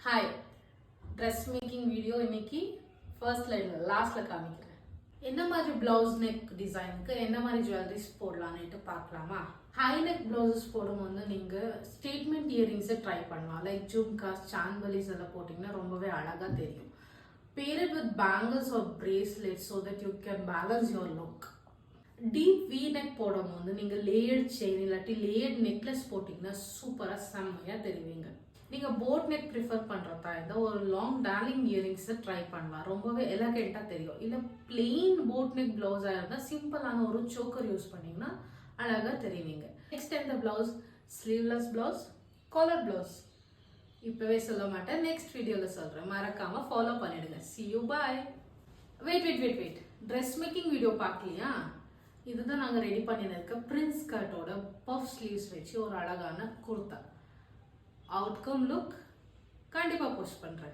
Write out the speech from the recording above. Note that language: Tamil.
ஹாய், ட்ரெஸ் மேக்கிங் வீடியோ இன்னைக்கு ஃபர்ஸ்ட்ல இல்லை லாஸ்ட்ல காமிக்கிறேன். என்ன மாதிரி பிளவுஸ் நெக் டிசைனுக்கு என்ன மாதிரி ஜுவல்லரிஸ் போடலான்னுட்டு பார்க்கலாமா? ஹை நெக் பிளவுசஸ் போடும்போது நீங்க ஸ்டேட்மெண்ட் இயரிங்ஸை ட்ரை பண்ணலாம். லைக் ஜும்காஸ், சான்பலிஸ் எல்லாம் போட்டிங்கன்னா ரொம்பவே அழகா தெரியும். Pair it with bangles or bracelets so that you can balance your look. Deep we neck போடும்போது நீங்க லேயர்ட் செயின் இல்லாட்டி லேயர்ட் நெக்லஸ் போட்டிங்கன்னா சூப்பரா செம்மையா தெரிவிங்க. நீங்க போட் நெக் ப்ரிஃபர் பண்றதா இருந்தால் ஒரு லாங் டார்லிங் இயரிங்ஸை ட்ரை பண்ணலாம். ரொம்பவே எலகெண்டா தெரியும். இல்லை பிளெயின் போட் நெக் பிளவுஸா இருந்தால் சிம்பிளான ஒரு சோக்கர் யூஸ் பண்ணீங்கன்னா அழகா தெரிவிங்க. நெக்ஸ்ட் இந்த blouse sleeveless blouse, collar blouse இப்பவே சொல்ல மாட்டேன், நெக்ஸ்ட் வீடியோல சொல்றேன். மறக்காம ஃபாலோ பண்ணிடுங்க. see you, bye. Wait dress making video பார்க்கலையா? இதுதான் நாங்க ரெடி பண்ணிருக்க பிரின்ஸ் கட்டோட பஃப் ஸ்லீவ்ஸ் வச்சு ஒரு அழகான குர்தா. அவுட்கம் லுக் கண்டிப்பா போஸ்ட் பண்றேன்.